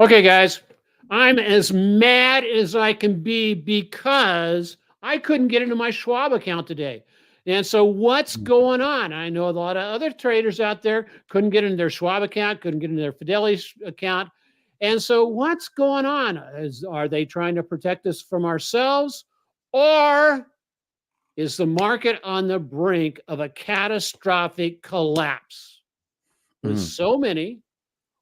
Okay, guys, I'm as mad as I can be because I couldn't get into my Schwab account today. And so, what's Mm. going on? I know a lot of other traders out there couldn't get into their Schwab account, couldn't get into their Fidelity account. And so, what's going on? Are they trying to protect us from ourselves? Or is the market on the brink of a catastrophic collapse? With Mm. so many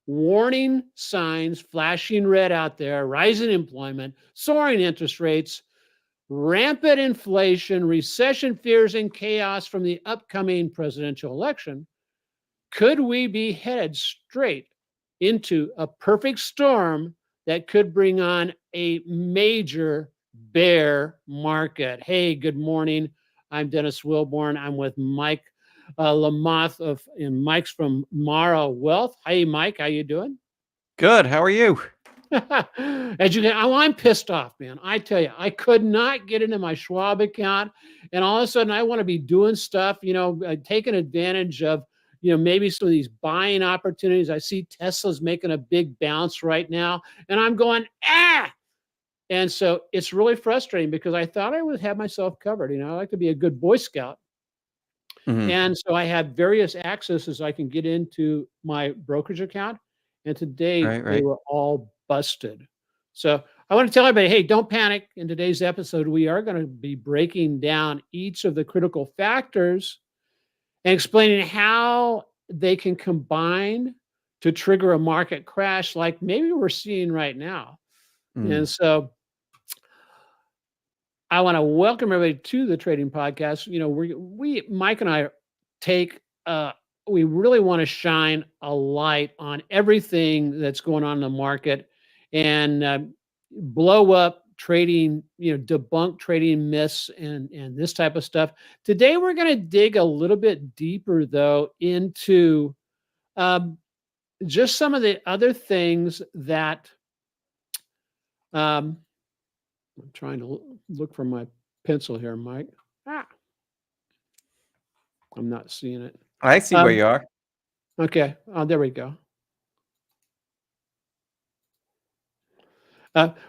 warning signs flashing red out there, rising employment, soaring interest rates, rampant inflation, recession fears, and chaos from the upcoming presidential election, could we be headed straight into a perfect storm that could bring on a major bear market? Hey, good morning. I'm Dennis Wilborn. I'm with Mike Lamothe and Mike's from Mara Wealth. Hey, Mike, how you doing? Good. How are you? As you can, I'm pissed off, man. I tell you, I could not get into my Schwab account, and all of a sudden, I want to be doing stuff, taking advantage of, maybe some of these buying opportunities. I see Tesla's making a big bounce right now, and I'm going ah. And so it's really frustrating because I thought I would have myself covered. I like to be a good Boy Scout, Mhm. and so I have various accesses I can get into my brokerage account. And today Right, they right. were all busted. So I want to tell everybody, hey, don't panic. In today's episode, we are going to be breaking down each of the critical factors and explaining how they can combine to trigger a market crash like maybe we're seeing right now. Mm. And so I want to welcome everybody to the Trading Podcast. We Mike and I take we really want to shine a light on everything that's going on in the market and blow up trading, debunk trading myths and this type of stuff. Today we're going to dig a little bit deeper though into um, just some of the other things that um, I'm trying to look for my pencil here, Mike. Ah, I'm not seeing it. I see where Um, you are. okay. Oh, there we go.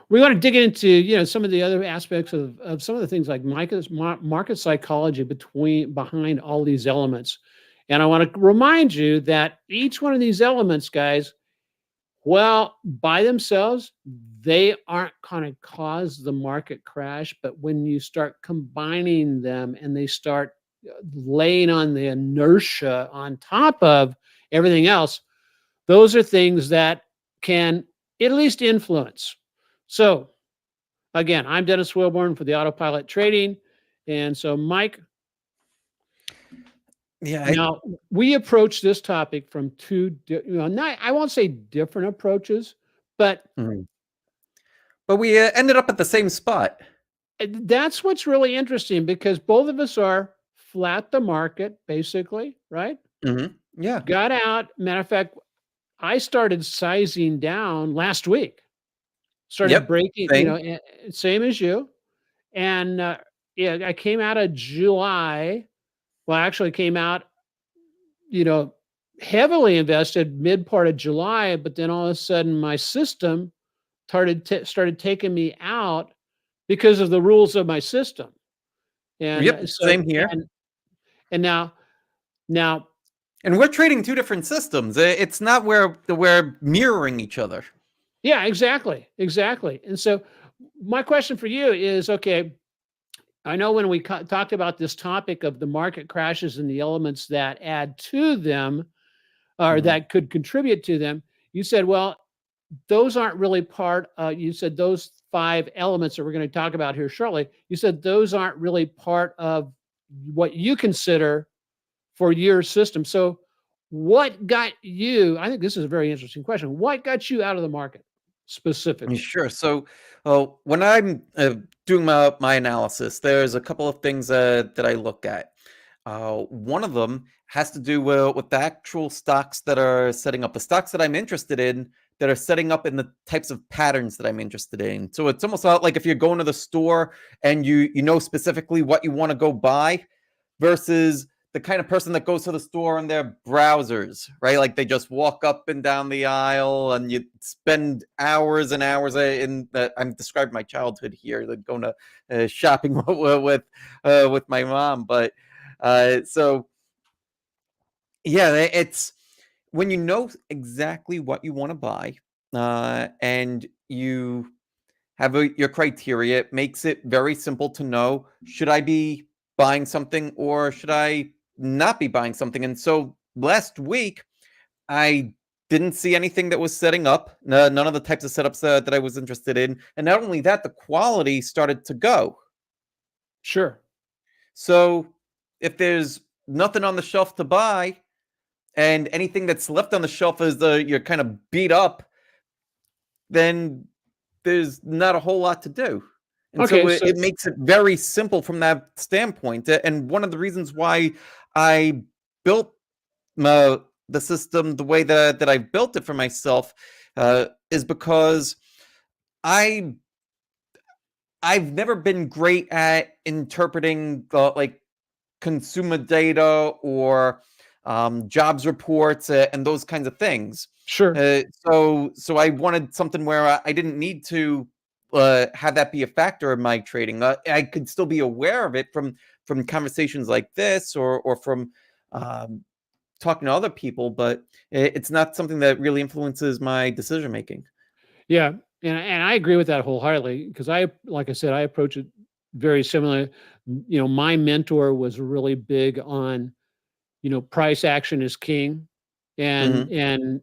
We want to dig into some of the other aspects of some of the things like market psychology behind all these elements, and I want to remind you that each one of these elements, guys, well, by themselves, they aren't going to cause the market crash, but when you start combining them and they start laying on the inertia on top of everything else, those are things that can at least influence. So, again, I'm Dennis Wilborn for the Autopilot Trading. And so, Mike, Yeah. now we approach this topic from not, I won't say different approaches, but Mhm. But we ended up at the same spot. that's what's really interesting because both of us are flat the market, basically, right? Yeah. Got out. Matter of fact, I started sizing down last week, started Yep. breaking, Same. same as you. And yeah, I came out of July. Well, I actually came out, you know, heavily invested mid part of July, but then all of a sudden my system started taking me out because of the rules of my system. And Yep. Same here. and now And we're trading two different systems. It's not where we're mirroring each other. yeah, exactly. And so my question for you is, okay, I know when we talked about this topic of the market crashes and the elements that add to them or Mhm. that could contribute to them, you said, well, those aren't really part. You said those five elements that we're going to talk about here shortly. You said those aren't really part of what you consider for your system. So, what got you? I think this is a very interesting question. What got you out of the market specifically? Sure. So, when I'm doing my analysis, there's a couple of things that I look at. One of them has to do with the actual stocks that are setting up, the stocks that I'm interested in that are setting up in the types of patterns that I'm interested in. So it's almost like if you're going to the store and you know specifically what you want to go buy versus the kind of person that goes to the store on their browsers, right? Like they just walk up and down the aisle, and you spend hours and hours in. I'm describing my childhood here, like going to shopping with my mom. But so yeah, it's when you know exactly what you want to buy, and you have your criteria. It makes it very simple to know, should I be buying something or should I not be buying something? And so last week, I didn't see anything that was setting up, none of the types of setups that I was interested in. And not only that, the quality started to go. Sure. So if there's nothing on the shelf to buy, and anything that's left on the shelf is you're kind of beat up, then there's not a whole lot to do. And so Okay. it So makes it very simple from that standpoint. And one of the reasons why I built the system the way that I built it for myself is because I I've never been great at interpreting like consumer data or jobs reports and those kinds of things. sure. So I wanted something where I didn't need to have that be a factor in my trading. I could still be aware of it from conversations like this or from um, talking to other people, but it's not something that really influences my decision making. Yeah, and I agree with that wholeheartedly because like I said, I approach it very similar. My mentor was really big on, price action is king, and Hmm. and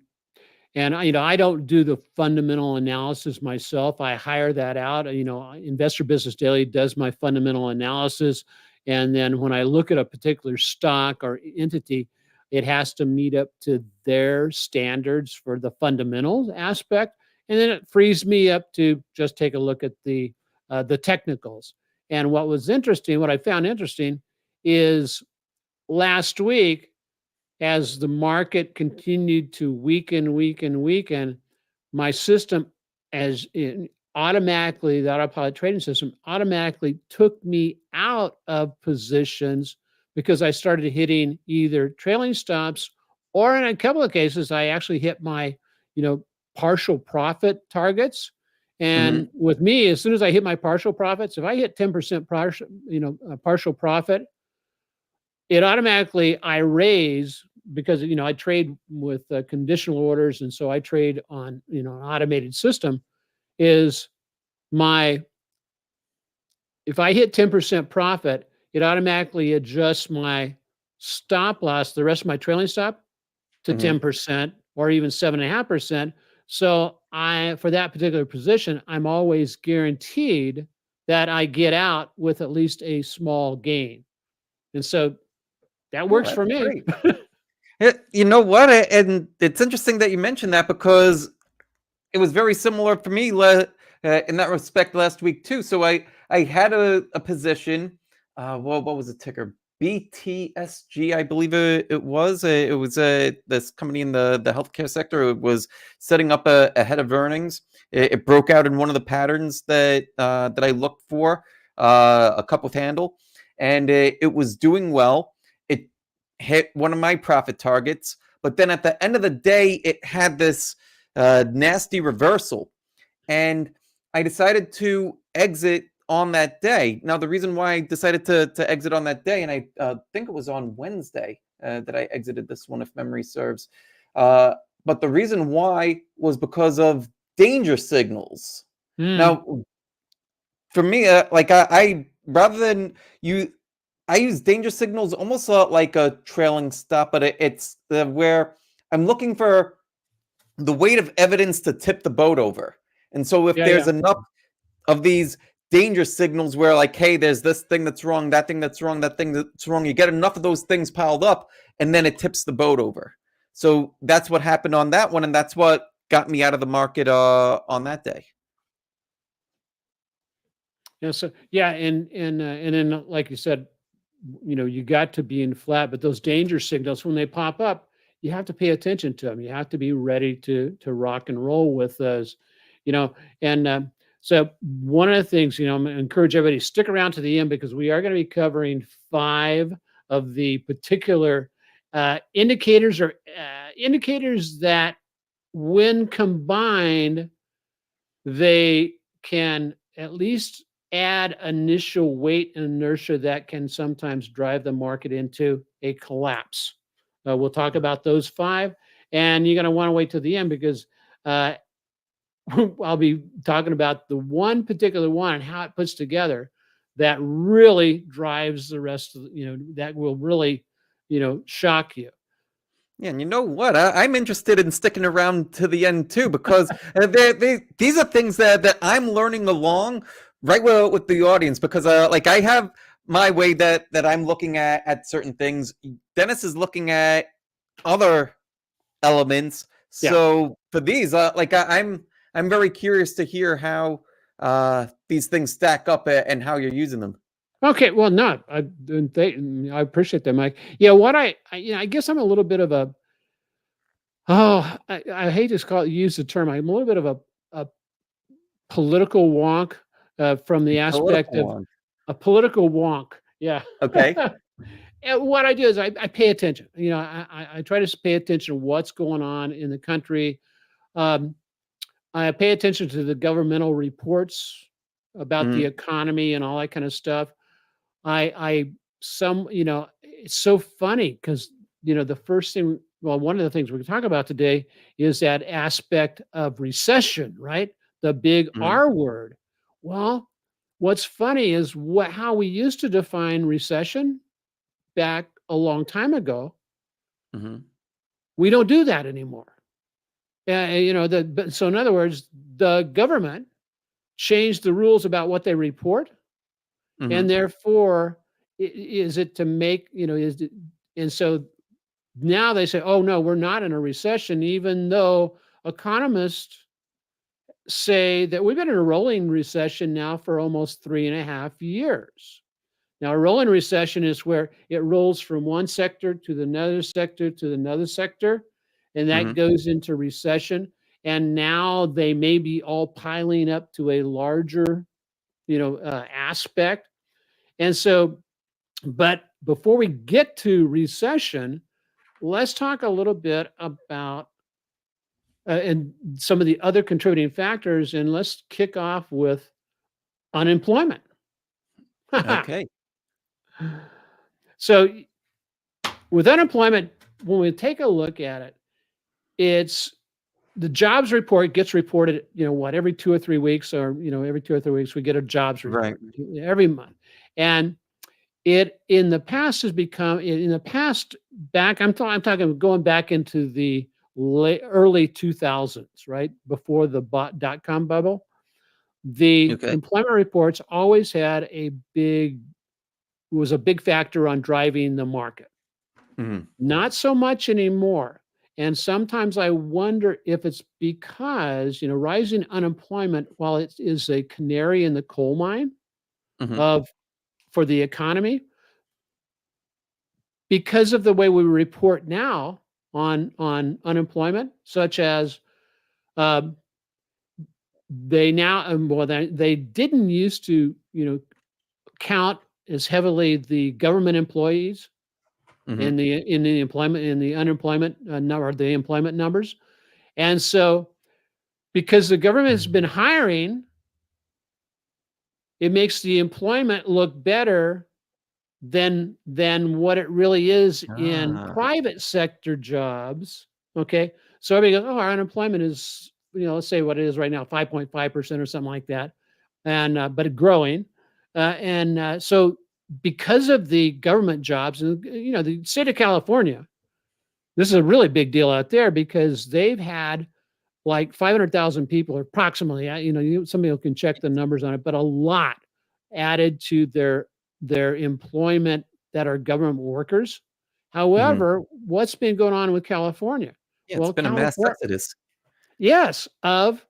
and I don't do the fundamental analysis myself. I hire that out. Investor Business Daily does my fundamental analysis, and then when I look at a particular stock or entity, it has to meet up to their standards for the fundamental aspect, and then it frees me up to just take a look at the technicals. And what I found interesting, is last week as the market continued to weaken, my system as in automatically the autopilot trading system automatically took me out of positions because I started hitting either trailing stops, or in a couple of cases I actually hit my, you know, partial profit targets. And Hmm. with me, as soon as I hit my partial profits, if I hit 10% partial profit, it automatically I raise because I trade with conditional orders, and so I trade on an automated system. Is my If I hit 10% profit, it automatically adjusts my stop loss, the rest of my trailing stop, to Hmm. 10% or even 7.5%. So for that particular position, I'm always guaranteed that I get out with at least a small gain, and so that Oh, works that's for me. great. You know what? And it's interesting that you mentioned that because it was very similar for me in that respect last week too. So I had a position. What was the ticker? BTSG, I believe it was. It was this company in the healthcare sector. It was setting up ahead of earnings. It broke out in one of the patterns that I looked for, a cup with handle, and it was doing well. It hit one of my profit targets, but then at the end of the day, it had this nasty reversal. And I decided to exit on that day. Now, the reason why I decided to exit on that day, and I think it was on Wednesday that I exited this one, if memory serves. Uh, but the reason why was because of danger signals. Hmm. Now, for me, like I rather than you, I use danger signals almost like a trailing stop, but it's where I'm looking for the weight of evidence to tip the boat over. And so if Yeah, there's yeah. enough of these danger signals where like, hey, there's this thing that's wrong, that thing that's wrong, that thing that's wrong, you get enough of those things piled up and then it tips the boat over. So that's what happened on that one. And that's what got me out of the market on that day. Yeah, so yeah, and then like you said, you got to be in flat, but those danger signals when they pop up, you have to pay attention to them. You have to be ready to rock and roll with those, you know. And so one of the things, I'm going to encourage everybody to stick around to the end because we are going to be covering five of the particular indicators or indicators that, when combined, they can at least add initial weight and inertia that can sometimes drive the market into a collapse. We'll talk about those five, and you're going to want to wait till the end because uh, I'll be talking about the one particular one and how it puts together that really drives the rest of that will really shock you. Yeah, and you know what? I'm interested in sticking around to the end too, because these are things that I'm learning along right with the audience. Because like I have my way that I'm looking at certain things. Dennis is looking at other elements. Yeah. So for these, like I'm very curious to hear how these things stack up and how you're using them. Okay, well, no, I appreciate that, Mike. Yeah, what I guess I'm a little bit of a I hate to use the term. I'm a little bit of a political wonk from the aspect Political of one. a political wonk. Yeah. Okay. And what I do is I pay attention. I try to pay attention to what's going on in the country. Um, I pay attention to the governmental reports about the Hmm. economy and all that kind of stuff. I some it's so funny because the first thing, well, one of the things we can talk about today is that aspect of recession, right? The big Hmm. R word. Well, what's funny is how we used to define recession back a long time ago. Hmm. We don't do that anymore. So in other words, the government changed the rules about what they report, and Hmm. therefore, is it to make is it, and so now they say, oh no, we're not in a recession, even though economists say that we've been in a rolling recession now for almost 3.5 years. Now, a rolling recession is where it rolls from one sector to another sector to another sector, and that Hmm. goes into recession. And now they may be all piling up to a larger, aspect. And so, but before we get to recession, let's talk a little bit about and some of the other contributing factors, and let's kick off with unemployment. Okay. So, with unemployment, when we take a look at it, it's the jobs report gets reported, every 2 or 3 weeks, or, every 2 or 3 weeks, we get a jobs Right. report every month. And it, in the past, has become, in the past, I'm talking going back into the early 2000s, right? Before the dot-com bubble, the Okay. employment reports always had was a big factor on driving the market. Hmm. Not so much anymore. And sometimes I wonder if it's because, rising unemployment, while it is a canary in the coal mine Hmm. of for the economy, because of the way we report now on unemployment, such as um, they didn't used to, count as heavily the government employees Hmm. in the employment in the unemployment number, the employment numbers. And so, because the government has been hiring, it makes the employment look better than what it really is in Ah. private sector jobs. Okay. So everybody goes, oh, our unemployment is, let's say what it is right now, 5.5% or something like that. And but growing. So because of the government jobs, and the state of California, this is a really big deal out there because they've had like 500,000 people, or approximately, somebody can check the numbers on it, but a lot added to their employment that are government workers. Hmm. However, what's been going on with California? Yeah, it's Well, been a mass California, exodus. yes, of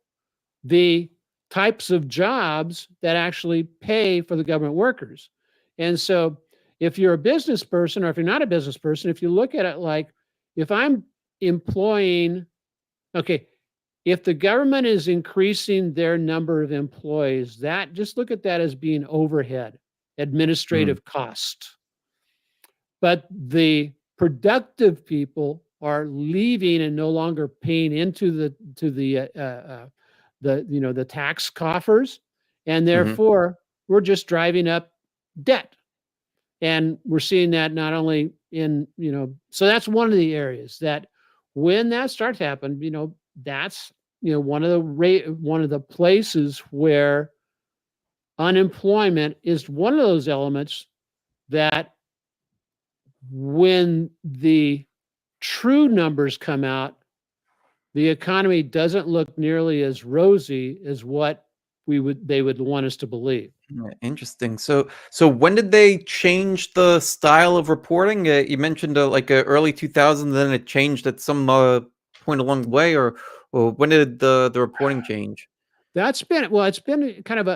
the types of jobs that actually pay for the government workers. And so, if you're a business person, or if you're not a business person, if you look at it like, if I'm employing, okay, if the government is increasing their number of employees, just look at that as being overhead, Mm. administrative cost. but the productive people are leaving and no longer paying into the tax coffers, and Hmm. therefore we're just driving up debt. And we're seeing that not only in, so that's one of the areas that when that starts to happen, that's, one of the places where unemployment is one of those elements that when the true numbers come out, the economy doesn't look nearly as rosy as what they would want us to believe. Interesting. So when did they change the style of reporting? You mentioned like early 2000s, then it changed at some point along the way, or when did the reporting change? It's been kind of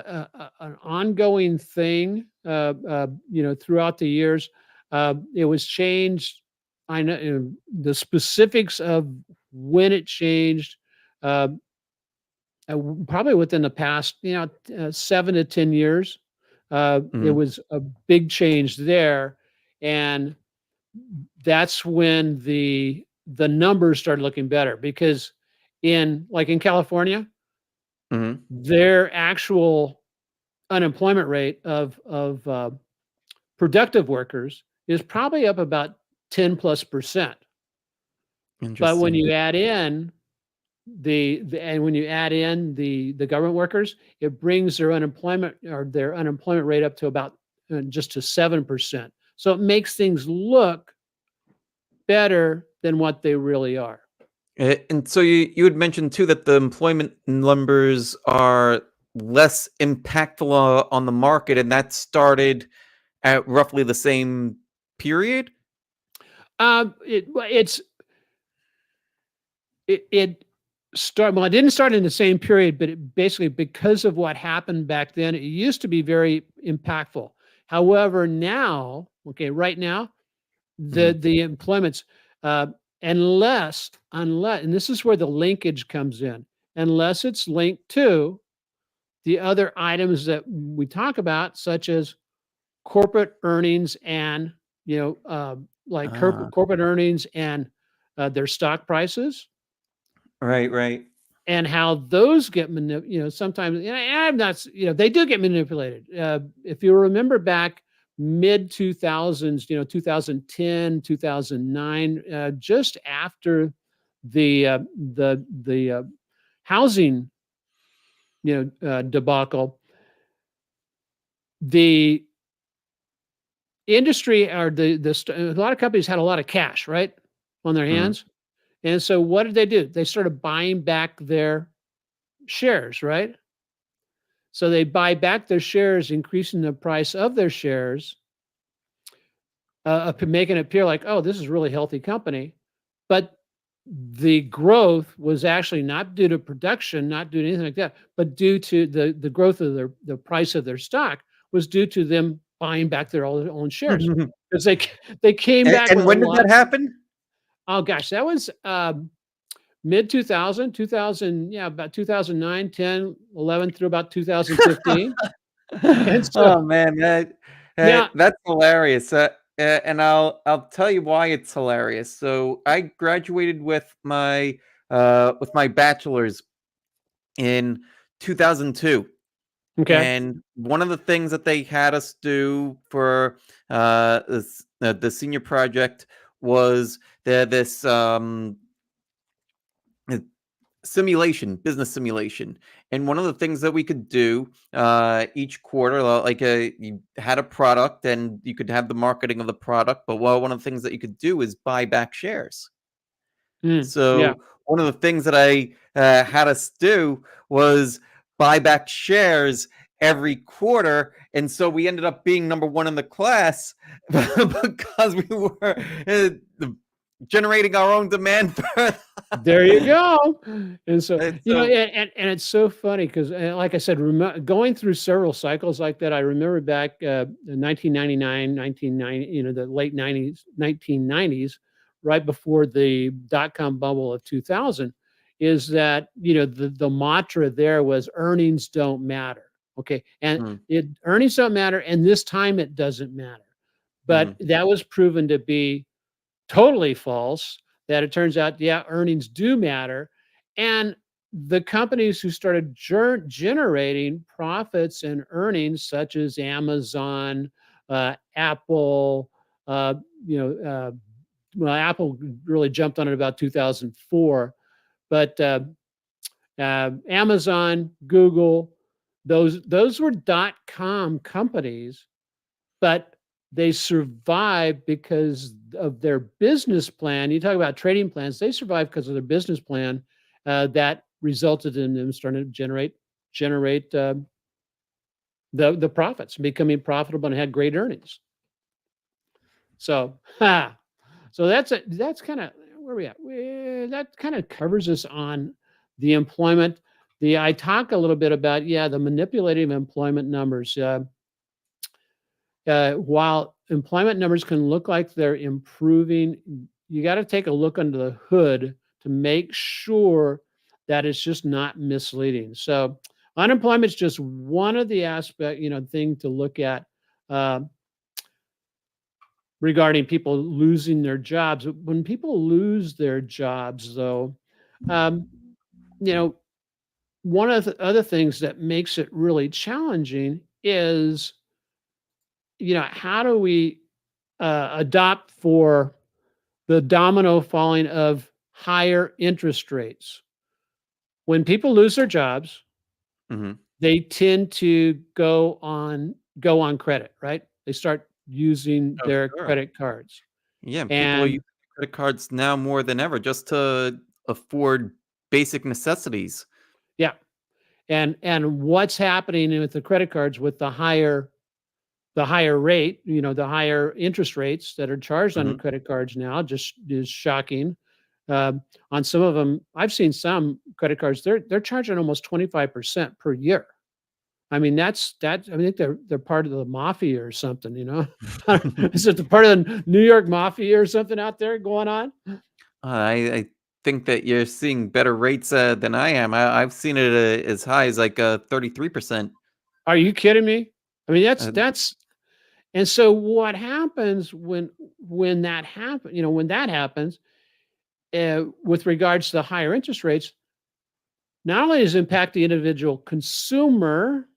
an ongoing thing, throughout the years. It was changed. I know the specifics of when it changed. Uh, Probably within the past, 7 to 10 years. It Hmm. was a big change there, and that's when the numbers started looking better because in California, Hmm. their actual unemployment rate of productive workers is probably up about 10+%. But when Interesting. you add in when you add in the government workers, it brings their unemployment rate up to about just to 7%. So it makes things look better than what they really are. And so you had mentioned too that the employment numbers are less impactful on the market, and that started at roughly the same period. It's it start well, it didn't start in the same period, but it basically because of what happened back then, it used to be very impactful. However, now, okay, right now, Hmm. the employments, uh, unless, and this is where the linkage comes in, unless it's linked to the other items that we talk about, such as corporate earnings and like Ah, corporate earnings and their stock prices right, right. and how those get sometimes, I'm not they do get manipulated. If you remember back mid 2000s, 2010, 2009, just after the housing debacle, the industry or a lot of companies had a lot of cash, right, on their Hmm. hands. And so what did they do? They started buying back their shares, right? So they buy back their shares, increasing the price of their shares, making it appear like, oh, this is a really healthy company. But the growth was actually not due to production, not due to anything like that, but due to the growth of the price of their stock was due to them buying back their own shares because they came back And with a when did lot. that happen? Oh gosh, that was mid 2000, 2000, yeah, about 2009, 10, 11 through about 2015. And so Oh man, now, that's hilarious. And I'll tell you why it's hilarious. So I graduated with my bachelor's in 2002. okay. And one of the things that they had us do for the senior project was this uh, simulation, business simulation. And one of the things that we could do each quarter, you had a product and you could have the marketing of the product, but one of the things that you could do is buy back shares. Yeah. So one of the things that I had us do was buy back shares every quarter, and so we ended up being number one in the class because we were generating our own demand for. There you go. And so, And so, and it's so funny because, like I said, going through several cycles like that, I remember back in 1999, 1990, the late 90s, 1990s, right before the dot-com bubble of 2000, is that, the mantra there was earnings don't matter. Okay. And mm, earnings don't matter. And this time it doesn't matter. but Mhm. that was proven to be totally false, that it turns out, yeah, earnings do matter. And the companies who started generating profits and earnings, such as Amazon, Apple, uh, you know, well, Apple really jumped on it about 2004, but Amazon, Google, those were .com companies, but they survived because of their business plan. You talk about trading plans; they survived because of their business plan that resulted in them starting to generate the profits, becoming profitable, and had great earnings. So, so that's kind of where we at. That kind of covers us on the employment. The I talk a little bit about, yeah, the manipulative employment numbers. While employment numbers can look like they're improving, you got to take a look under the hood to make sure that it's just not misleading. So unemployment is just one of the thing to look at uh, regarding people losing their jobs. When people lose their jobs, though, um, you know, one of the other things that makes it really challenging is, how do we adopt for the domino falling of higher interest rates? When people lose their jobs, Mhm. they tend to go on credit, right? They start using Oh, their sure. credit cards. Yeah, people are And using credit cards now more than ever just to afford basic necessities. yeah, and what's happening with the credit cards with the higher rate, the higher interest rates that are charged on the Mhm. credit cards now just is shocking. On some of them, I've seen some credit cards, they're charging almost 25% per year. I mean, I think they're part of the mafia or something, you know? Is it the part of the New York mafia or something out there going on? I think that you're seeing better rates, than I am. I've seen it, as high as, like, 33%. Are you kidding me? I mean, that's Uh, that's and so what happens when that happen, when that happens, with regards to the higher interest rates, not only does it impact the individual consumer,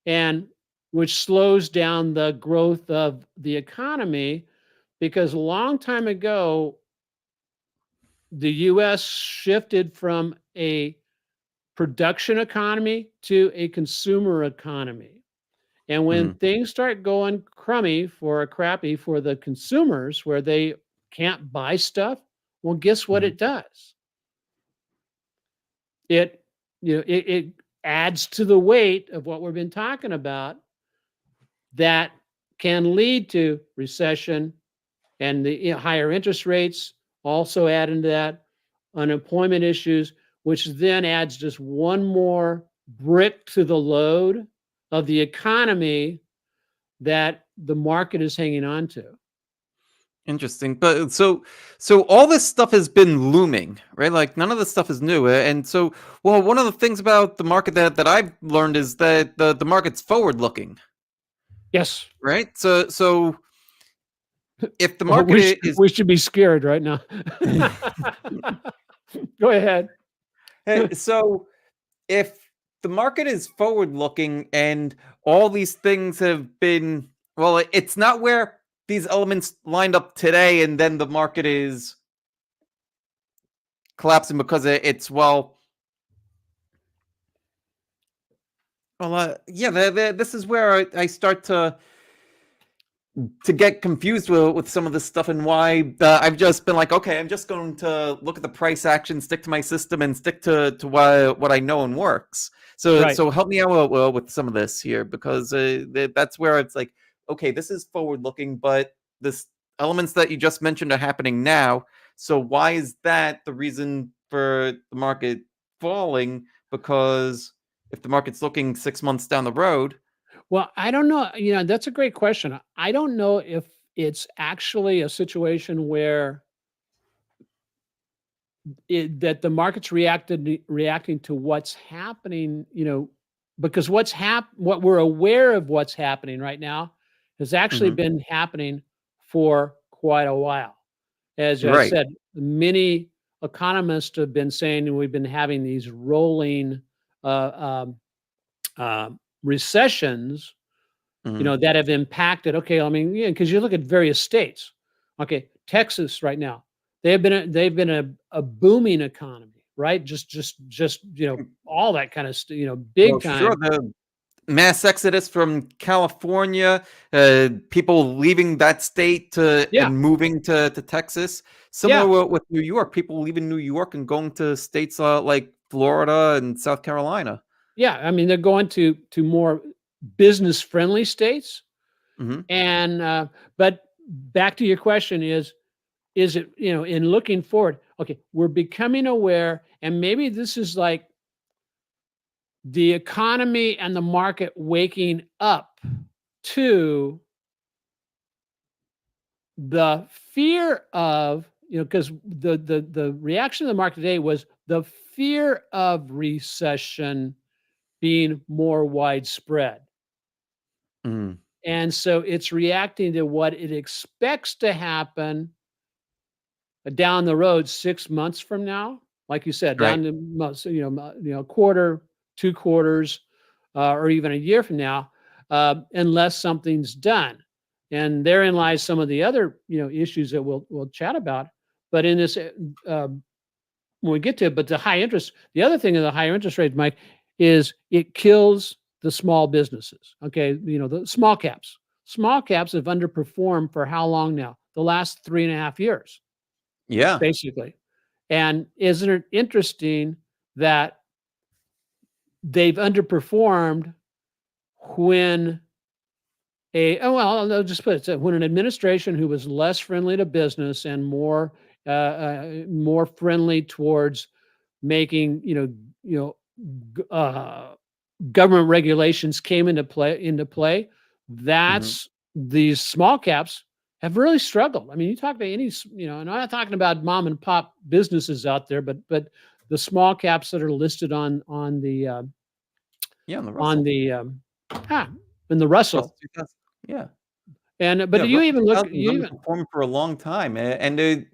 and which slows down the growth of the economy, because a long time ago the US shifted from a production economy to a consumer economy. And when mhm, things start going crappy for the consumers, where they can't buy stuff, well, guess what mhm. it does? It adds to the weight of what we've been talking about, that can lead to recession, and the higher interest rates also add into that, unemployment issues, which then adds just one more brick to the load of the economy that the market is hanging on to. Interesting, but so all this stuff has been looming, right? Like, none of this stuff is new, and so, well, one of the things about the market that I've learned is that the market's forward-looking, Yes. right? So if the Well, market we should, is we should be scared right now. Go ahead. so if the market is forward looking and all these things have been, well, it's not where these elements lined up today and then the market is collapsing because it's, yeah, this is where I start to get confused with some of this stuff, and why I've just been like, okay, I'm just going to look at the price action, stick to my system, and stick to what I know and works. So Right. so help me out with some of this here, because that's where it's like, okay, this is forward looking, but this elements that you just mentioned are happening now. So why is that the reason for the market falling? Because if the market's looking 6 months down the road. Well, I don't know. That's a great question. I don't know if it's actually a situation where that the market's reacting to what's happening, because what we're aware of what's happening right now has actually Mhm. been happening for quite a while. As I Right. said, many economists have been saying we've been having these rolling uh, recessions, Mhm. that have impacted. Okay, I mean, yeah, because you look at various states. Okay, Texas right now, they've been a booming economy, right? Just all that kind of Well, big sure, time. the mass exodus from California, people leaving that state to Yeah, and moving to Texas. Similar yeah, with New York, people leaving New York and going to states, like Florida and South Carolina. yeah. I mean, they're going to more business friendly states, Mhm. and but back to your question is it, in looking forward, okay, we're becoming aware, and maybe this is like the economy and the market waking up to the fear of, because the reaction of the market today was the fear of recession being more widespread. Mm. And so it's reacting to what it expects to happen down the road 6 months from now, like you said, Right. down to most, quarter, 2 quarters, or even a year from now, unless something's done. And therein lies some of the other, issues that we'll chat about. But in this, when we get to it, but the other thing of the higher interest rates, Mike, is it kills the small businesses. Okay, the small caps. Small caps have underperformed for how long now? The last 3.5 years Yeah. basically. And isn't it interesting that they've underperformed when I'll just put it so when an administration who was less friendly to business and more friendly towards making you know g- uh, government regulations came into play, Mhm. that's these small caps have really struggled. I mean, you talk to and I'm not talking about mom and pop businesses out there, but the small caps that are listed Yeah, on the on Russell. the ah, in the Russell Russell. 2000. Yeah. And but Yeah, you Russell even look 2000 you was even underperforming for a long time, and it,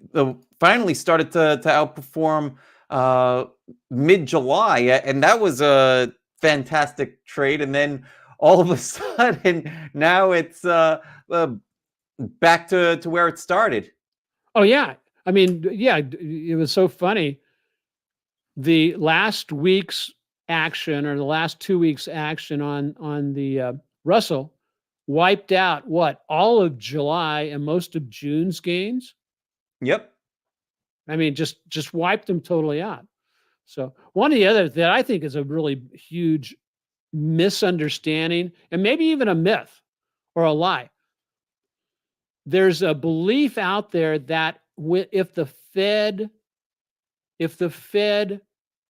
finally started to outperform, uh, mid-July, and that was a fantastic trade, and then all of a sudden, now it's, back to where it started. oh yeah, I mean, yeah, it was so funny. The last week's action or the last 2 weeks action on the Russell wiped out what, all of July and most of June's gains. Yep. I mean, just wiped them totally out. So one of the other that I think is a really huge misunderstanding and maybe even a myth or a lie. There's a belief out there that if the Fed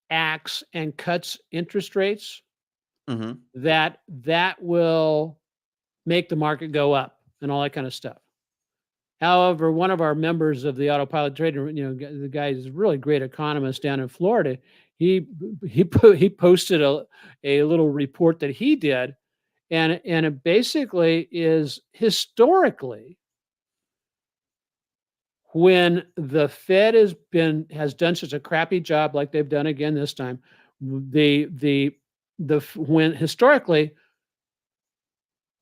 acts and cuts interest rates, Mhm. that will make the market go up and all that kind of stuff. However, one of our members of the autopilot trader, the guy is a really great economist down in Florida. He posted a little report that he did, and it basically is historically when the Fed has done such a crappy job like they've done again this time, when historically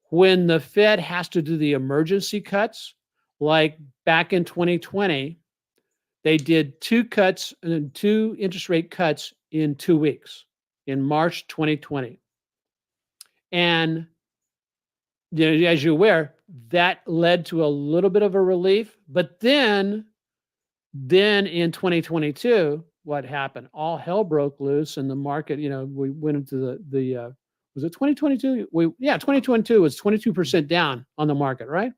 when the Fed has to do the emergency cuts, like back in 2020, they did two interest rate cuts in 2 weeks in March 2020. And as you're aware, that led to a little bit of a relief. But then in 2022, what happened? All hell broke loose, and the market. We went into the was it 2022? 2022 was 22% down on the market, right?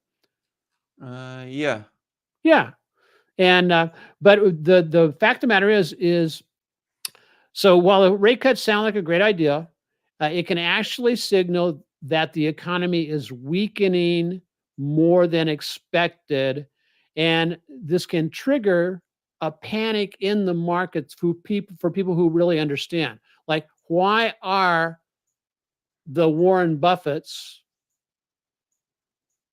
Yeah. Yeah, and but the fact of the matter is so while the rate cuts sound like a great idea, it can actually signal that the economy is weakening more than expected. And this can trigger a panic in the markets for people who really understand. Like, why are the Warren Buffetts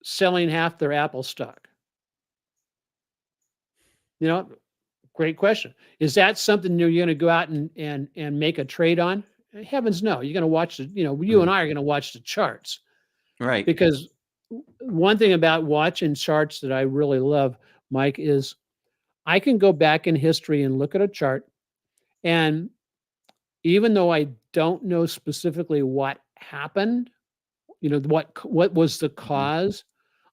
selling half their Apple stock? You know, great question. Is that something you're going to go out and make a trade on? Heavens no. You're going to watch the, you and Mhm. I are going to watch the charts Right. because one thing about watching charts that I really love, Mike, is I can go back in history and look at a chart, and even though I don't know specifically what happened, what was the Mhm. cause,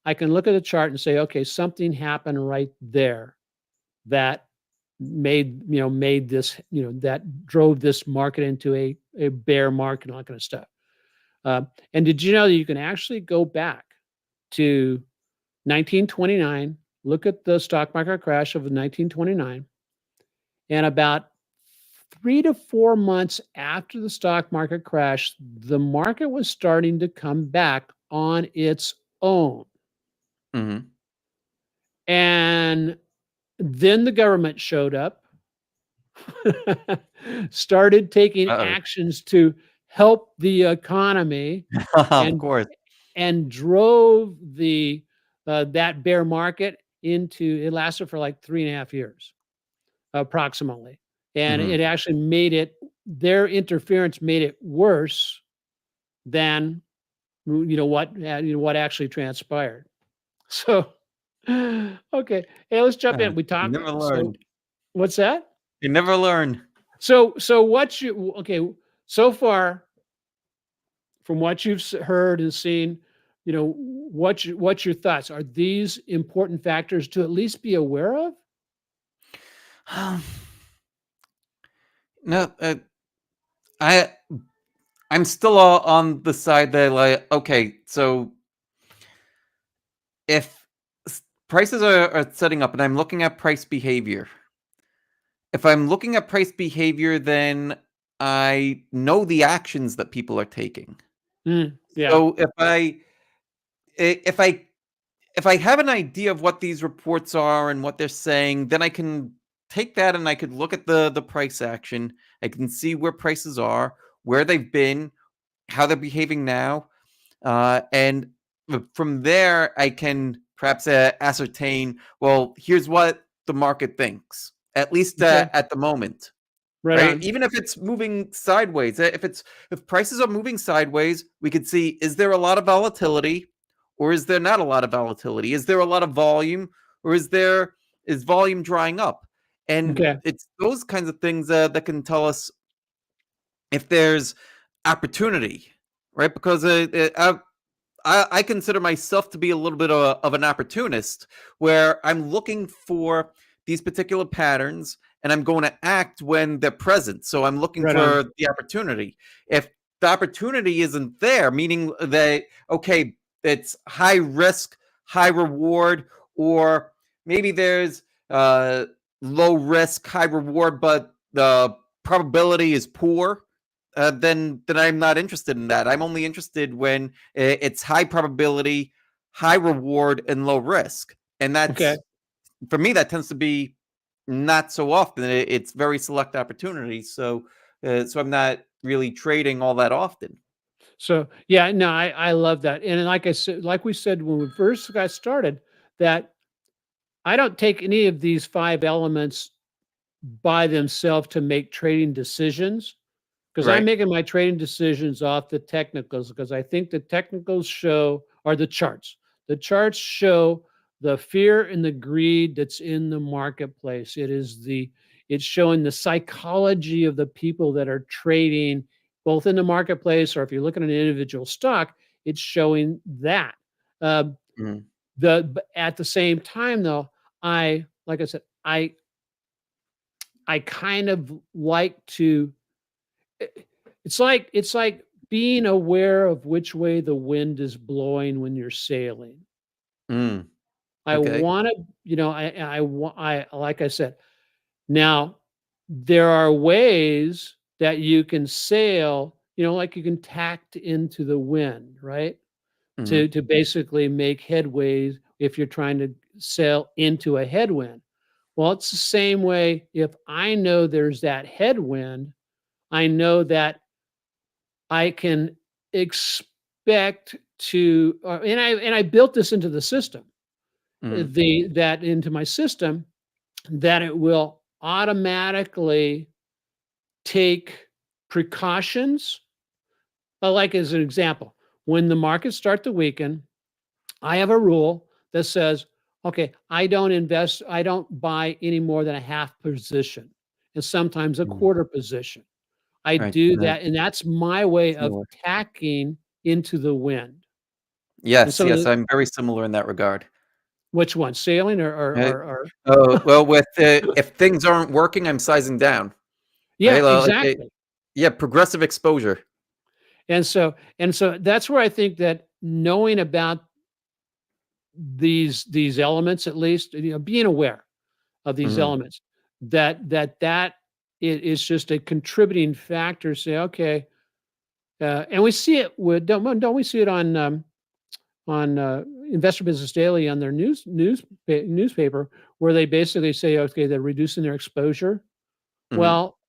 I can look at a chart and say, okay, something happened right there that made this, that drove this market into a bear market and all that kind of stuff. And did you know that you can actually go back to 1929, look at the stock market crash of 1929, and about 3 to 4 months after the stock market crash, the market was starting to come back on its own. Mhm. And then the government showed up, started taking Uh-oh. actions to help the economy, Of and course. drove the that bear market into it lasted for like 3.5 years approximately, and Mhm. it actually made it their interference made it worse than what actually transpired. So, okay, hey, let's jump Uh, in. We you talk. never So, learn. what's that? You never learn. So what's you okay? So far, from what you've heard and seen, what's your thoughts? Are these important factors to at least be aware of? No, I I'm still on the side that like, okay, so if prices are setting up and I'm looking at price behavior, if I'm looking at price behavior, then I know the actions that people are taking. Yeah. So if I if I have an idea of what these reports are and what they're saying, then I can take that and I could look at the price action. I can see where prices are, where they've been, how they're behaving now, and from there I can perhaps ascertain. Well, here's what the market thinks, at least Okay. at the moment. Right Right? on. Even if it's moving sideways, if prices are moving sideways, we could see, is there a lot of volatility or is there not a lot of volatility? Is there a lot of volume or is volume drying up? And Okay. it's those kinds of things that can tell us if there's opportunity, right? Because I consider myself to be a little bit of an opportunist where I'm looking for these particular patterns and I'm going to act when they're present. So I'm looking Right on. for the opportunity. If the opportunity isn't there, meaning that, okay, it's high risk, high reward, or maybe there's uh, low risk, high reward, but the probability is poor, then I'm not interested in that. I'm only interested when it's high probability, high reward, and low risk. And Okay. that's for me. That tends to be not so often. It's very select opportunities. So I'm not really trading all that often. So yeah, no, I love that. And like I said, like we said when we first got started, that I don't take any of these five elements by themselves to make trading decisions. Because I'm Right. making my trading decisions off the technicals because I think the technicals show or the charts. The charts show the fear and the greed that's in the marketplace. It's showing the psychology of the people that are trading both in the marketplace or if you're looking at an individual stock, it's showing that. Um, Mhm. but at the same time though, like I said, I kind of like to it's like being aware of which way the wind is blowing when you're sailing. Mm. I Okay. wanna I like I said, now there are ways that you can sail, like you can tact into the wind, right? To Hmm. basically make headways if you're trying to sail into a headwind. Well, it's the same way if I know there's that headwind, I know that I can expect to, and I built this into the system, Mhm. that into my system, that it will automatically take precautions. Like as an example, when the markets start to weaken, I have a rule that says, okay, I don't buy any more than a half position and sometimes a Mhm. quarter position. I Right. do that, and that's my way of Similar. tacking into the wind. And Yes, some of yes, the I'm very similar in that regard. which one? Sailing Uh, or well, with if things aren't working, I'm sizing down, right? Yeah, Like, exactly. yeah, progressive exposure. And so that's where I think that knowing about these elements, at least, being aware of these Mhm, elements, that it is just a contributing factor. Say, okay, and we see it with don't we see it on Investor Business Daily on their newspaper, where they basically say, okay, they're reducing their exposure. mhm, Well,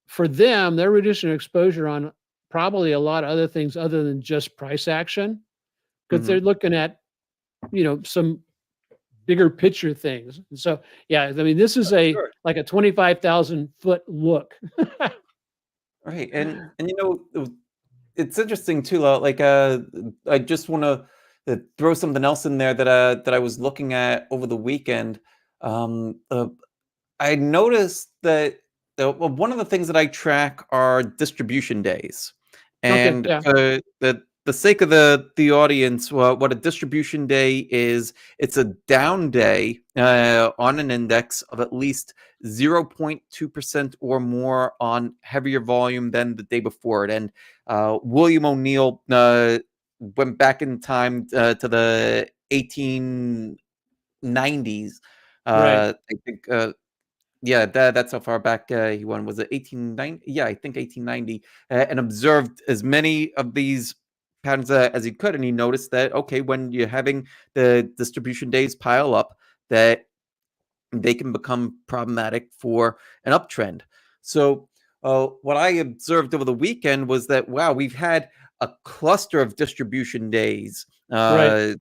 for them, they're reducing their exposure on probably a lot of other things other than just price action, because they're mhm. looking at some bigger picture things. And so, yeah, I mean, this is a Sure. like a 25,000-foot look. Right, and it's interesting too, like, I just wanna, throw something else in there that I was looking at over the weekend. Um, uh, I noticed that well, one of the things that I track are distribution days, Okay, and yeah, for the sake of the audience, what a distribution day is, it's a down day on an index of at least 0.2% or more on heavier volume than the day before it. And William O'Neill went back in time to the 1890s. right. I think. Yeah, that's how far back he went. Was it 1890? Yeah, I think 1890, and observed as many of these patterns as he could. And he noticed that, okay, when you're having the distribution days pile up, that they can become problematic for an uptrend. So, what I observed over the weekend was that, wow, we've had a cluster of distribution days. Right.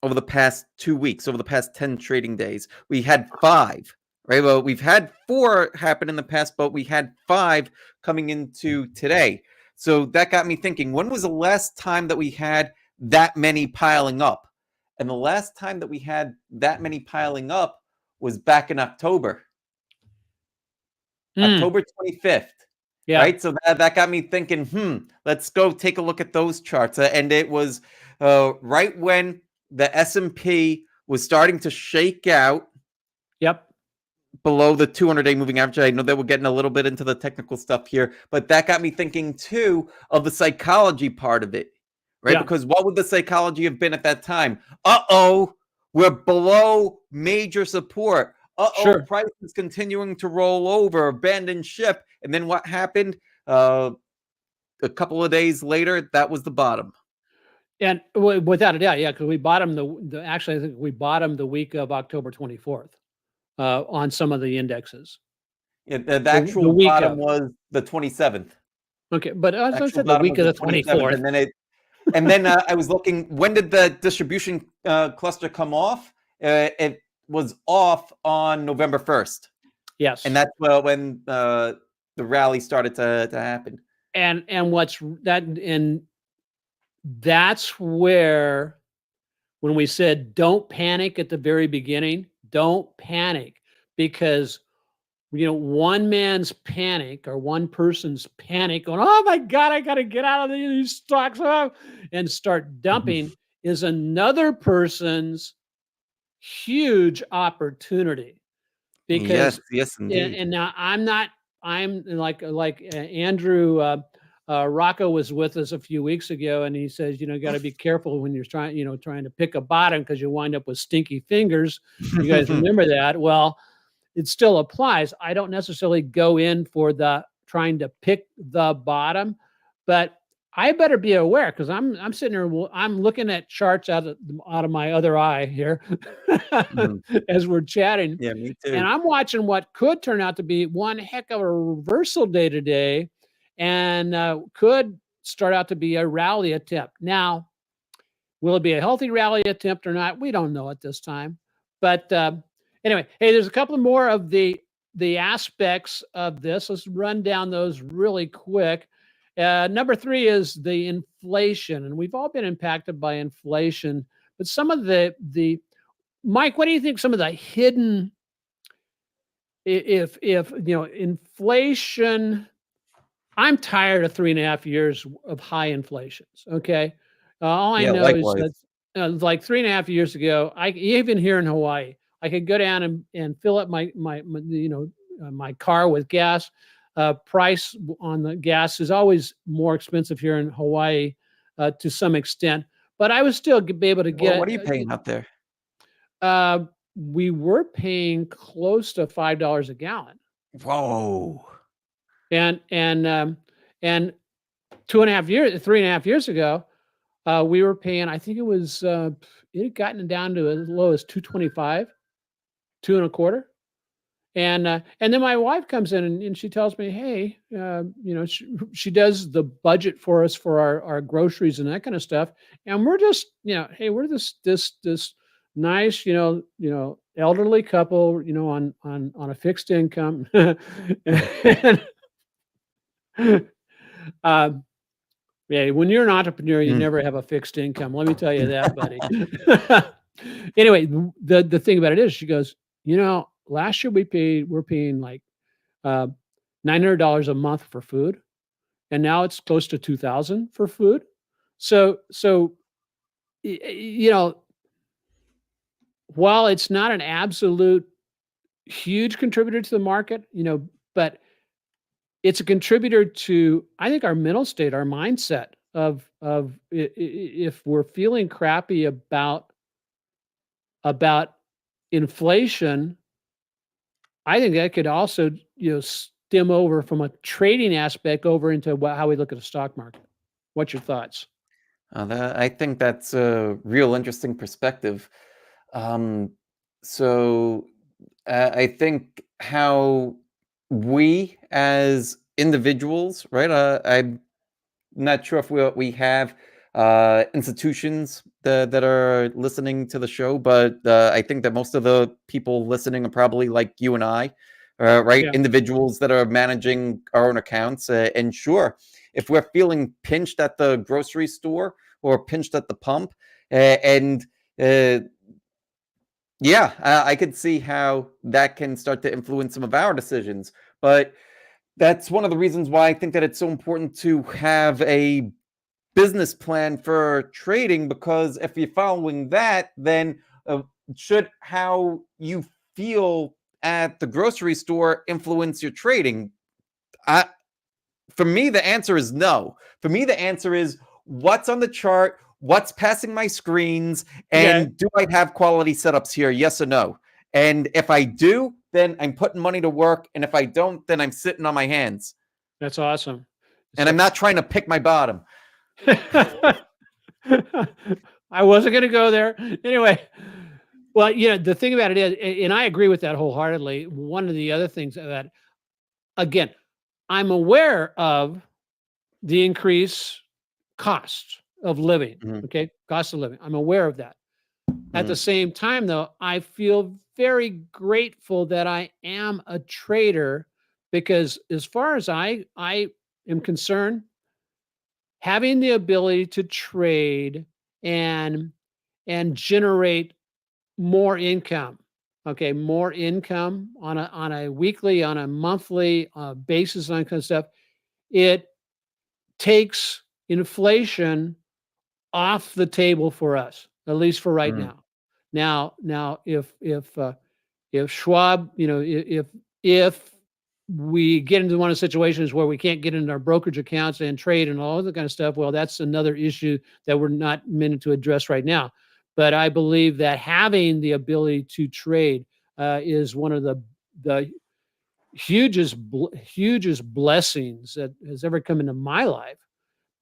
Over the past 2 weeks, over the past 10 trading days. We had 5, right? Well, we've had 4 happen in the past, but we had 5 coming into today. So that got me thinking, when was the last time that we had that many piling up? And the last time that we had that many piling up was back in October. Mm, October 25th, yeah. right? So that got me thinking, let's go take a look at those charts. And it was right when the S&P was starting to shake out Yep. below the 200-day moving average. I know that we're getting a little bit into the technical stuff here, but that got me thinking too of the psychology part of it, right? Yeah. Because what would the psychology have been at that time? Uh-oh, we're below major support. Uh-oh, Sure. price is continuing to roll over, abandon ship. And then what happened? Uh, a couple of days later, that was the bottom. And without a doubt, yeah, because we bottomed actually, I think we bottomed the week of October 24th on some of the indexes. Yeah, the The actual week bottom of. was the 27th. Okay, but as I Actual said, the bottom week was of the the 27th, 24th. and then I was looking, when did the distribution cluster come off? It was off on November 1st, and Yes. that's when the rally started to happen. And that's where, when we said don't panic at the very beginning, don't panic, because one man's panic or one person's panic going, oh my God, I got to get out of these stocks, and start dumping, is another person's huge opportunity. Yes, Because yes, indeed. and now I'm like Andrew Rocco was with us a few weeks ago, and he says, got to be careful when you're trying to pick a bottom, because you wind up with stinky fingers. You guys remember that? Well, it still applies. I don't necessarily go in for the trying to pick the bottom, but I better be aware, because I'm sitting here. I'm looking at charts out of my other eye here Mhm. as we're chatting, Yeah, me and too. I'm watching what could turn out to be one heck of a reversal day today, and could start out to be a rally attempt. Now, will it be a healthy rally attempt or not? We don't know at this time. But anyway, hey, there's a couple more of the aspects of this. Let's run down those really quick. Number three is the inflation, and we've all been impacted by inflation. But some of the Mike, what do you think? Some of the hidden, if inflation. I'm tired of 3.5 years of high inflations. Okay, all I Yeah, know is likewise. that like 3.5 years ago, even here in Hawaii, I could go down and fill up my car with gas. Price on the gas is always more expensive here in Hawaii to some extent, but I would still be able to Well, get what are you paying out there? we were paying close to $5 a gallon, Whoa. and 3.5 years ago, we were paying. I think it had gotten down to as low as 225, two and a quarter. And then my wife comes in and she tells me, hey, she does the budget for us for our groceries and that kind of stuff. And we're just, hey, we're this nice, elderly couple, on a fixed income. And, um, yeah, when you're an entrepreneur, you Mm. never have a fixed income. Let me tell you that, buddy. Anyway, the thing about it is, she goes, last year we're paying like uh, $900 a month for food, and now it's close to 2,000 for food. So while it's not an absolute huge contributor to the market, but it's a contributor to, I think, our mental state, our mindset of if we're feeling crappy about inflation. I think that could also, stem over from a trading aspect over into how we look at the stock market. What's your thoughts? I think that's a real interesting perspective. Um, so I think how we as individuals, right? I'm not sure if we have institutions that are listening to the show, but I think that most of the people listening are probably like you and I, right? Yeah, Individuals that are managing our own accounts. And sure, if we're feeling pinched at the grocery store or pinched at the pump, and uh, yeah, I could see how that can start to influence some of our decisions. But that's one of the reasons why I think that it's so important to have a business plan for trading, because if you're following that, then should how you feel at the grocery store influence your trading? I, for me, the answer is no. For me, the answer is what's on the chart, what's passing my screens, okay, and do I have quality setups here? Yes or no? And if I do, then I'm putting money to work. And if I don't, then I'm sitting on my hands. that's awesome. And I'm So not trying to pick my bottom. I wasn't going to go there anyway. Well, the thing about it is, and I agree with that wholeheartedly. One of the other things that, again, I'm aware of the increase cost of living. Mhm, Okay, cost of living. I'm aware of that. At the mhm, same time, though, I feel very grateful that I am a trader because, as far as I am concerned, having the ability to trade and generate more income, okay, more income on a weekly, on a monthly basis, and that kind of stuff, it takes inflation off the table for us, at least for right mhm, now. Now, if Schwab, if we get into one of the situations where we can't get into our brokerage accounts and trade and all that kind of stuff, well, that's another issue that we're not meant to address right now. But I believe that having the ability to trade is one of the hugest blessings that has ever come into my life.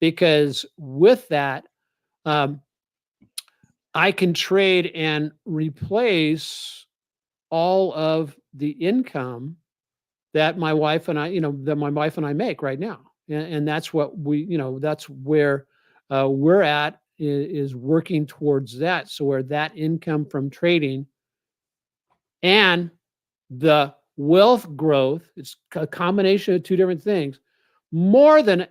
Because with that, um, I can trade and replace all of the income that my wife and I make right now. and that's what that's where we're at, is working towards that. So where that income from trading and the wealth growth, it's a combination of two different things, more than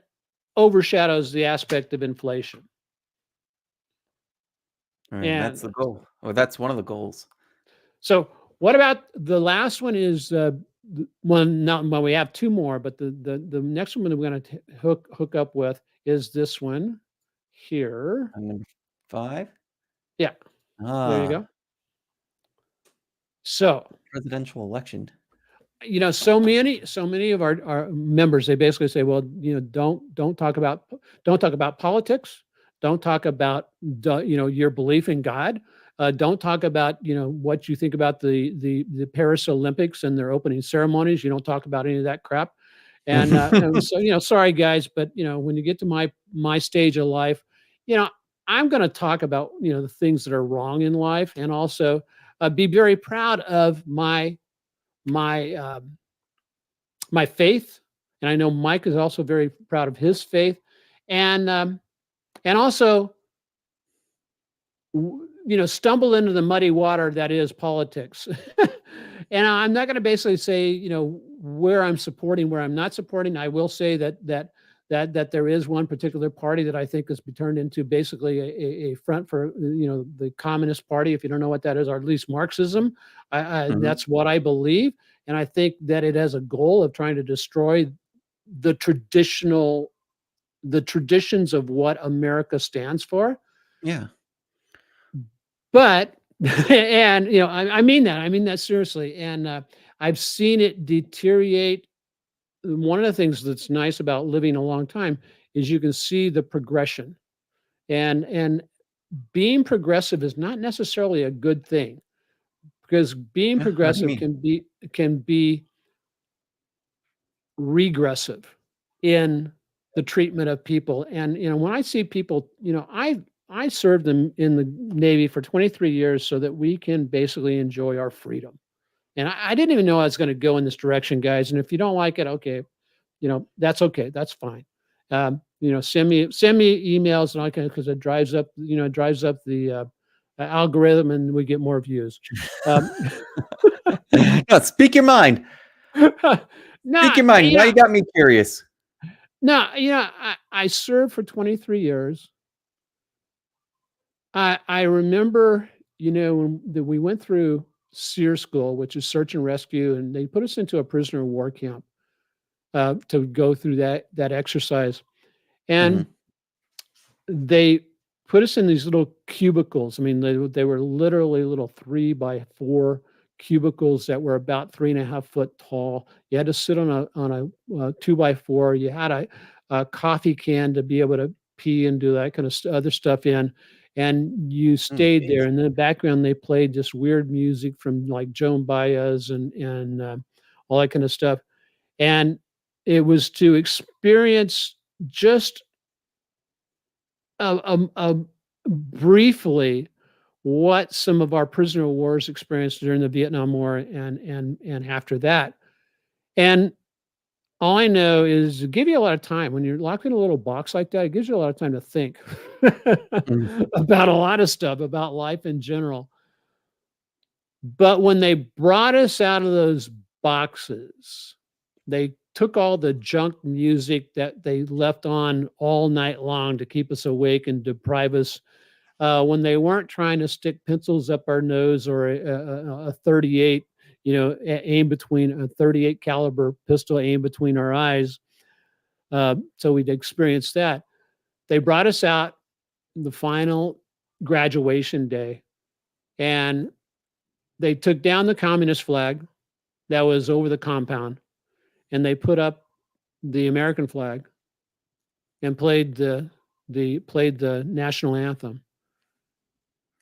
overshadows the aspect of inflation. And that's And the goal, or that's one of the goals. so, what about the last one? Is one? Not well, we have two more, but the next one that we're going to hook up with is this one here. And number 5? Yeah, there you Ah, go. So, presidential election. so many of our members, they basically say, well, don't talk about politics, don't talk about your belief in God, don't talk about what you think about the Paris Olympics and their opening ceremonies. You don't talk about any of that crap. And so, sorry guys, but when you get to my stage of life, you know I'm going to talk about the things that are wrong in life, and also be very proud of my my faith. And I know Mike is also very proud of his faith, and also stumble into the muddy water that is politics. And I'm not going to basically say where I'm supporting, where I'm not supporting. I will say that there is one particular party that I think has been turned into basically a front for the Communist Party. If you don't know what that is, or at least Marxism, Mhm. that's what I believe, and I think that it has a goal of trying to destroy the traditions of what America stands for. Yeah. But and I mean that. I mean that seriously. And I've seen it deteriorate. One of the things that's nice about living a long time is you can see the progression. And being progressive is not necessarily a good thing, because being Yeah, what do you progressive mean? can be regressive in the treatment of people. And when I see people, I served in the Navy for 23 years so that we can basically enjoy our freedom. And I didn't even know I was going to go in this direction, guys. And if you don't like it, okay, that's okay, that's fine. Send me emails, and I can, because it drives up the algorithm, and we get more views. um, No, speak your mind. Speak not your mind. Now you got me curious. no, I served for 23 years. I remember, when we went through Sear School, which is search and rescue, and they put us into a prisoner of war camp to go through that exercise. And Mhm. they put us in these little cubicles. I mean, they were literally little 3 by 4 cubicles that were about 3.5 foot tall. You had to sit on a 2 by 4. You had a coffee can to be able to pee and do that kind of other stuff in. And you Mm, stayed there. jeez. And in the background, they played this weird music from like Joan Baez and all that kind of stuff. And it was to experience just briefly what some of our prisoner of wars experienced during the Vietnam War and after that. And all I know is it give you a lot of time when you're locked in a little box like that. It gives you a lot of time to think Mm, about a lot of stuff, about life in general. But when they brought us out of those boxes, they took all the junk music that they left on all night long to keep us awake and deprive us, when they weren't trying to stick pencils up our nose, or a 38, aim between a 38 caliber pistol aim between our eyes. So we'd experienced that. They brought us out the final graduation day, and they took down the communist flag that was over the compound, and they put up the American flag and played the national anthem.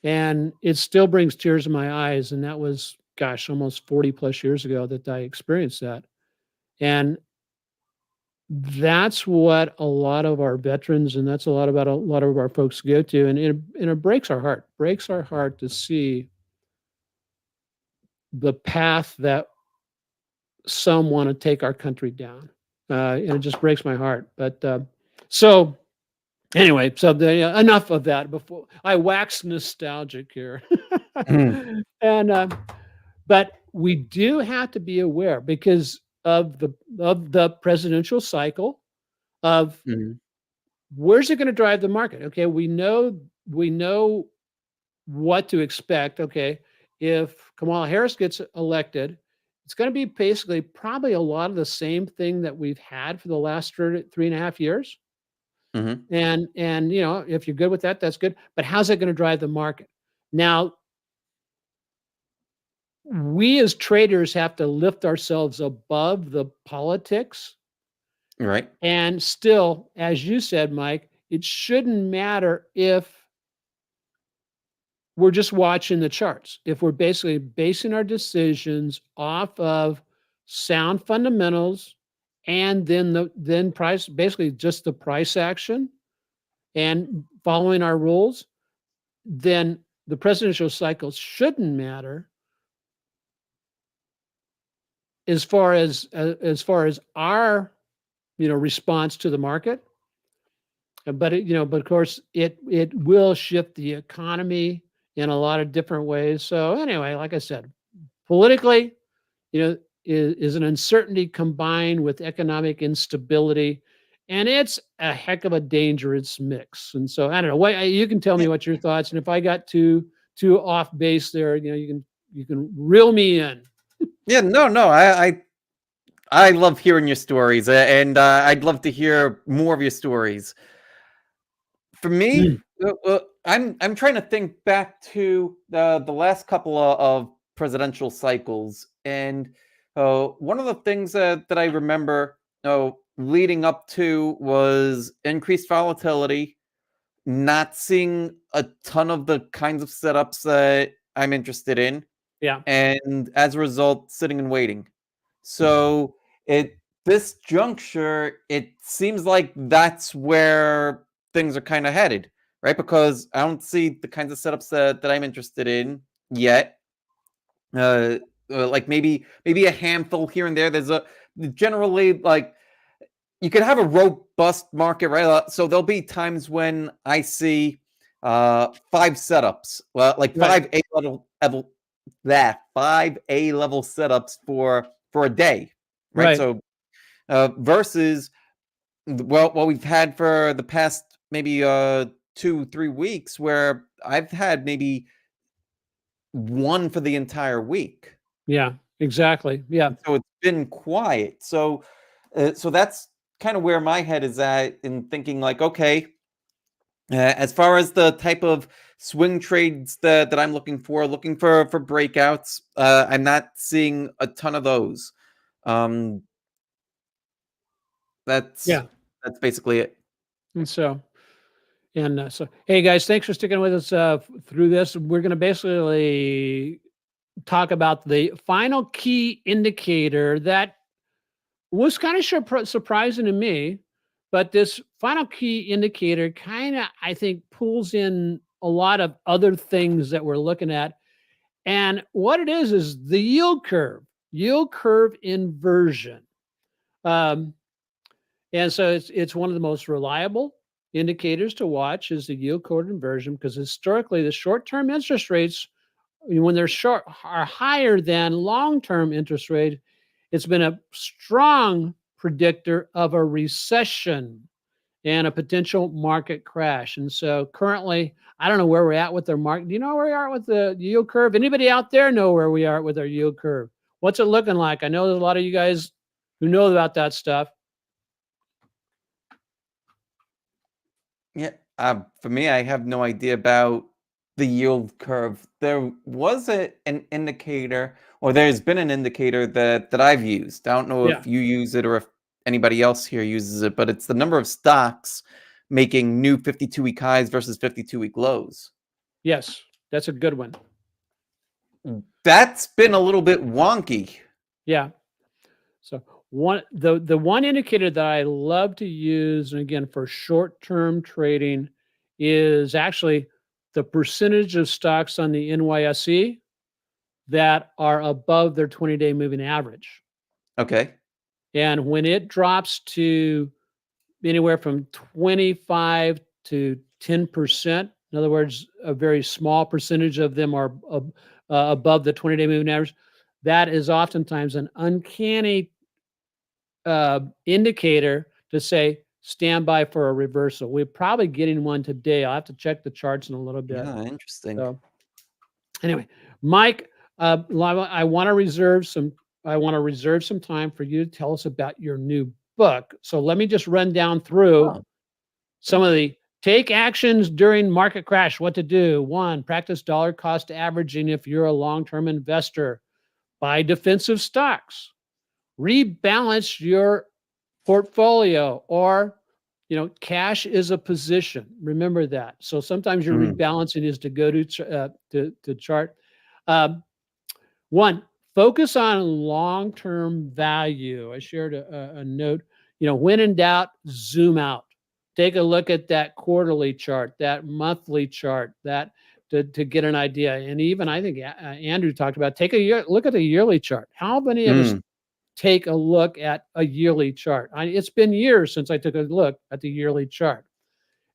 And it still brings tears to my eyes. And that was, gosh, almost 40 plus years ago that I experienced that. And that's what a lot of our veterans, and that's a lot of our folks go to. And it breaks our heart to see the path that some want to take our country down. and it just breaks my heart. But so anyway, so enough of that. Before I wax nostalgic here, Mhm, and but we do have to be aware because of the presidential cycle of mhm, where's it going to drive the market. Okay, we know what to expect. Okay, if Kamala Harris gets elected, it's going to be basically probably a lot of the same thing that we've had for the last 3.5 years. mhm. And if you're good with that, that's good. But how's that going to drive the market? Now, we as traders have to lift ourselves above the politics. Right. And still, as you said, Mike, it shouldn't matter if we're just watching the charts. If we're basically basing our decisions off of sound fundamentals and then price, basically just the price action and following our rules, then the presidential cycles shouldn't matter as far as our response to the market. But of course it will shift the economy in a lot of different ways. So anyway, like I said, politically, is an uncertainty combined with economic instability, and it's a heck of a dangerous mix. And so I don't know. You can tell me what your thoughts, and if I got too off base there, you can reel me in. Yeah, no, no, I love hearing your stories, and I'd love to hear more of your stories. For me, Mm, I'm trying to think back to the last couple of presidential cycles, and one of the things that I remember leading up to was increased volatility, not seeing a ton of the kinds of setups that I'm interested in, yeah, and as a result, sitting and waiting. So at this juncture, it seems like that's where things are kind of headed, right? Because I don't see the kinds of setups that I'm interested in yet. Uh, like maybe a handful here and there. There's a generally like you can have a robust market, right? So there'll be times when I see five setups, well, like right, five A level setups for a day, right? right, So versus what we've had for the past maybe 2 3 weeks, where I've had maybe one for the entire week. yeah, exactly, yeah, So it's been quiet. So that's kind of where my head is at in thinking like, okay, as far as the type of swing trades that I'm looking for breakouts, I'm not seeing a ton of those. Um, that's yeah. that's basically it. And so, hey guys, thanks for sticking with us through this. We're going to basically talk about the final key indicator that was kind of surprising to me, but this final key indicator kind of, I think, pulls in a lot of other things that we're looking at. And what it is the yield curve inversion. Um, and so it's one of the most reliable indicators to watch is the yield curve inversion because historically the short-term interest rates when they're short are higher than long-term interest rate. It's been a strong predictor of a recession and a potential market crash. And so currently, I don't know where we're at with their market. Do you know where we are with the yield curve? Anybody out there know where we are with our yield curve? What's it looking like? I know there's a lot of you guys who know about that stuff. Yeah. For me, I have no idea about the yield curve. There was an indicator, or there's been an indicator that I've used. I don't know Yeah. if you use it or if anybody else here uses it, but it's the number of stocks making new 52-week highs versus 52-week lows. Yes. That's a good one. That's been a little bit wonky. Yeah. So the one indicator that I love to use, and again for short-term trading, is actually the percentage of stocks on the NYSE that are above their 20-day moving average. Okay. And when it drops to anywhere from 25 to 10%, in other words, a very small percentage of them are above the 20-day moving average, that is oftentimes an uncanny indicator to say, stand by for a reversal. We're probably getting one today. I'll have to check the charts in a little bit. Yeah, interesting. So anyway, Mike, I want to reserve some. I want to reserve some time for you to tell us about your new book. So let me just run down through Oh, some of the take actions during market crash. What to do? One, practice dollar cost averaging if you're a long-term investor. Buy defensive stocks. Rebalance your portfolio, or cash is a position. Remember that. So sometimes your mm, rebalancing is to go to chart. Um, One, focus on long-term value. I shared a note. When in doubt, zoom out. Take a look at that quarterly chart, that monthly chart, that to get an idea. And even I think Andrew talked about take a look at a yearly chart. How many of us mm. take a look at a yearly chart? It's been years since I took a look at the yearly chart.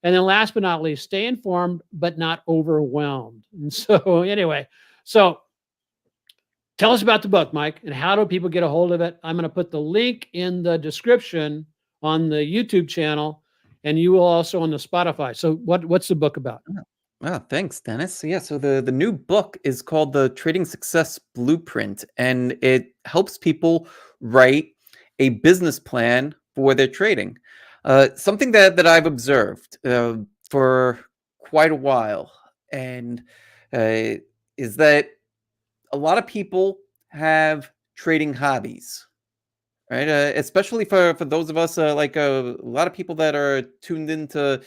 And then last but not least, stay informed but not overwhelmed. And so anyway, so tell us about the book, Mike, and how do people get a hold of it? I'm going to put the link in the description on the YouTube channel, and you will also on the Spotify. So what's the book about? Oh, thanks, Dennis. So yeah, so the new book is called The Trading Success Blueprint, and it helps people write a business plan for their trading. Something that I've observed for quite a while, and is that a lot of people have trading hobbies, right? Especially for those of us, like a lot of people that are tuned into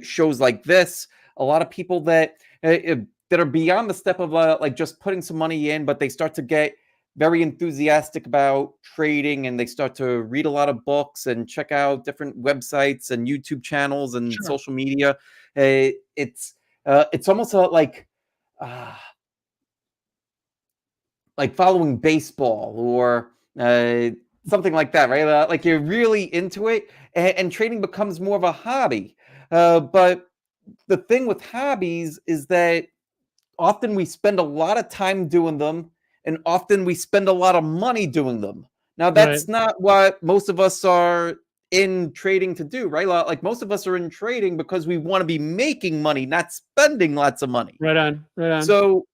shows like this, a lot of people that are beyond the step of like just putting some money in, but they start to get very enthusiastic about trading, and they start to read a lot of books and check out different websites and YouTube channels and Sure. social media. It's it's almost uh, like following baseball or something like that, right? Like you're really into it, and trading becomes more of a hobby. But the thing with hobbies is that often we spend a lot of time doing them, and often we spend a lot of money doing them. Now, Right. that's not what most of us are in trading to do, right? Like most of us are in trading because we want to be making money, not spending lots of money. Right on. Right on. So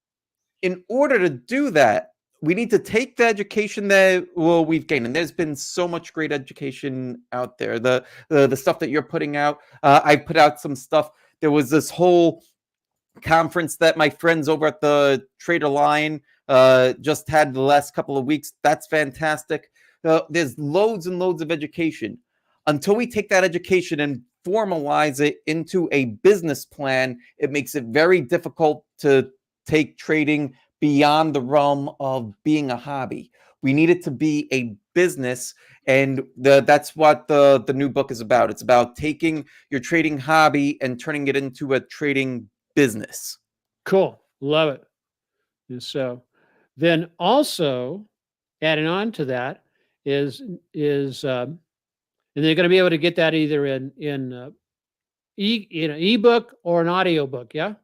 in order to do that, we need to take the education that we've gained, and there's been so much great education out there. The stuff that you're putting out, I put out some stuff. There was this whole conference that my friends over at the Trader Line just had the last couple of weeks. That's fantastic. There's loads and loads of education. Until we take that education and formalize it into a business plan, it makes it very difficult to take trading beyond the realm of being a hobby. We need it to be a business, and that's what the new book is about. It's about taking your trading hobby and turning it into a trading business. Cool. Love it. And so then also adding on to that is and they're going to be able to get that either in an ebook or an audio book. Yeah.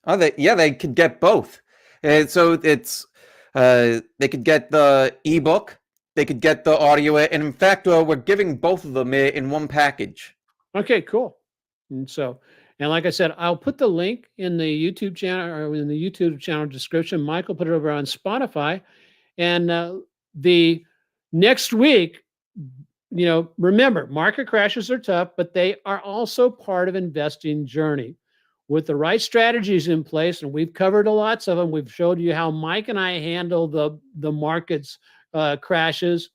Oh, they could get both. And so it's they could get the ebook, they could get the audio, and in fact, we're giving both of them in one package. Okay. Cool. And so, and like I said, I'll put the link in the YouTube channel or in the YouTube channel description. Michael put it over on Spotify, and the next week, remember, market crashes are tough, but they are also part of investing journey. With the right strategies in place, and we've covered lots of them. We've showed you how Mike and I handle the markets crashes.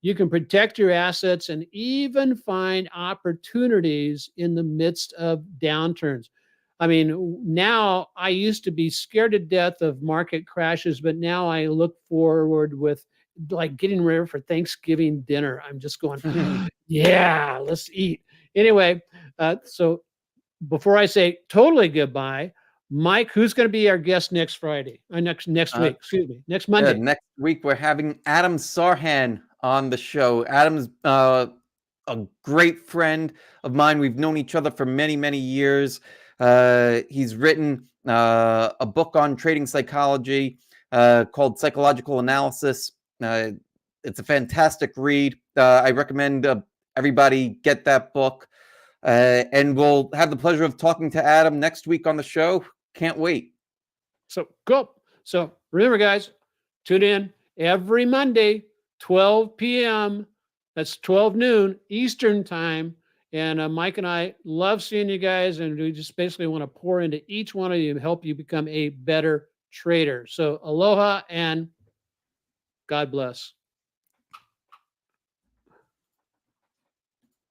You can protect your assets and even find opportunities in the midst of downturns. I mean, now I used to be scared to death of market crashes, but now I look forward with like getting ready for Thanksgiving dinner. I'm just going, yeah, let's eat. Anyway, so before I say totally goodbye, Mike, who's going to be our guest next Friday? Next uh, week, excuse me, next Monday. Next week we're having Adam Sarhan on the show. Adam's a great friend of mine. We've known each other for many, many years. He's written a book on trading psychology called Psychological Analysis. It's a fantastic read. I recommend everybody get that book. And we'll have the pleasure of talking to Adam next week on the show. Can't wait. So go. So remember, guys, tune in every Monday, 12 p.m. That's 12 noon Eastern time. And Mike and I love seeing you guys. And we just basically want to pour into each one of you and help you become a better trader. So aloha and God bless.